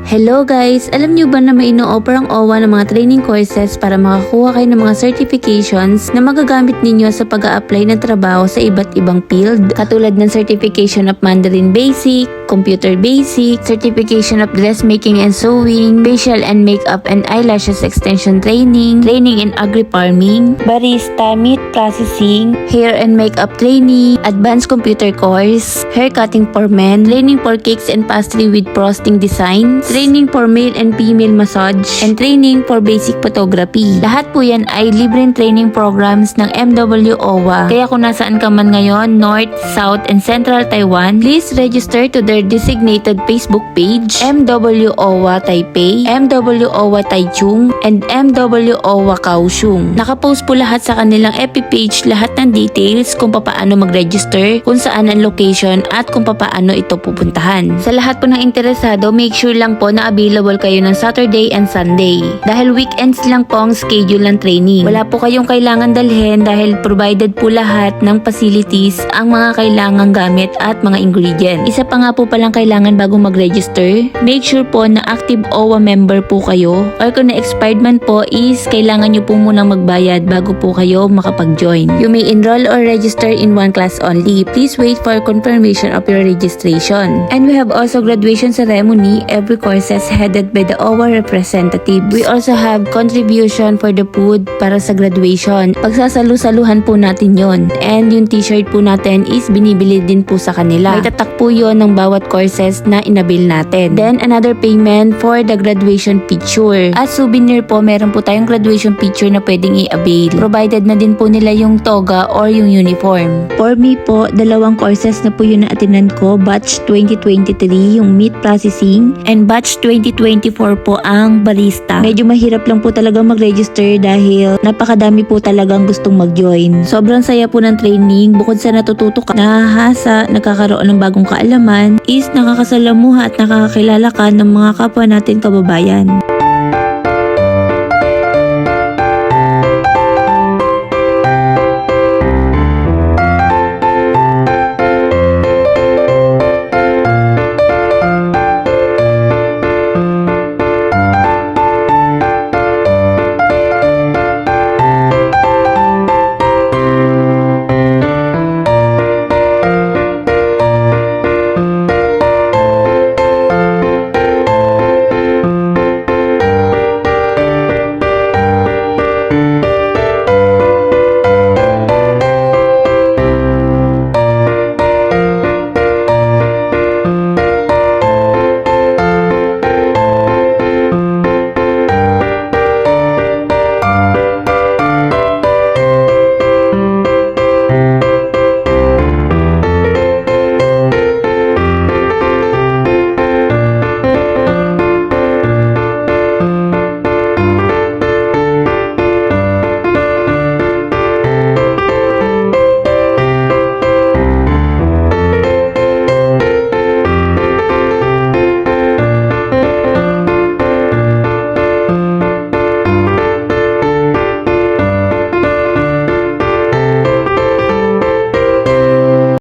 Hello guys! Alam niyo ba na may ino-offer ang OWA ng mga training courses para makakuha kayo ng mga certifications na magagamit ninyo sa pag-a-apply ng trabaho sa iba't ibang field? Katulad ng Certification of Mandarin Basic, Computer Basic, Certification of Dressmaking and Sewing, Facial and Makeup and Eyelashes Extension Training, Training in Agri-Farming, Barista, Meat Processing, Hair and Makeup Training, Advanced Computer Course, Hair Cutting for Men, Training for Cakes and Pastry with Frosting Designs, Training for Male and Female Massage, and Training for Basic Photography. Lahat po yan ay libreng training programs ng MW OWA. Kaya kung nasaan ka man ngayon, North, South, and Central Taiwan, please register to their designated Facebook page, MW OWA Taipei, MW OWA Taichung, and MW OWA Kaohsiung. Nakapost po lahat sa kanilang FB page lahat ng details kung paano mag-register, kung saan ang location, at kung paano ito pupuntahan. Sa lahat po ng interesado, make sure lang po na available kayo ng Saturday and Sunday. Dahil weekends lang po ang schedule ng training. Wala po kayong kailangan dalhin dahil provided po lahat ng facilities, ang mga kailangang gamit at mga ingredients. Isa pa nga po palang kailangan bago mag-register, make sure po na active OWA member po kayo, or kung na-expired man po is kailangan nyo po munang magbayad bago po kayo makapag-join. You may enroll or register in one class only. Please wait for confirmation of your registration. And we have also graduation ceremony every courses headed by the OWA representative. We also have contribution for the food para sa graduation. Pagsasalu-saluhan po natin yon. And yung t-shirt po natin is binibili din po sa kanila. May tatak po yon ng bawat courses na inabil natin. Then another payment for the graduation picture. As souvenir po, meron po tayong graduation picture na pwedeng i-avail. Provided na din po nila yung toga or yung uniform. For me po, dalawang courses na po yun na atinan ko. Batch 2023 yung meat processing, and batch 2024 po ang barista. Medyo mahirap lang po talaga mag-register dahil napakadami po talagang gustong mag-join. Sobrang saya po ng training. Bukod sa natututo ka, nahahasa, nagkakaroon ng bagong kaalaman, is nakakasalamuha at nakakakilala ka ng mga kapwa natin kababayan.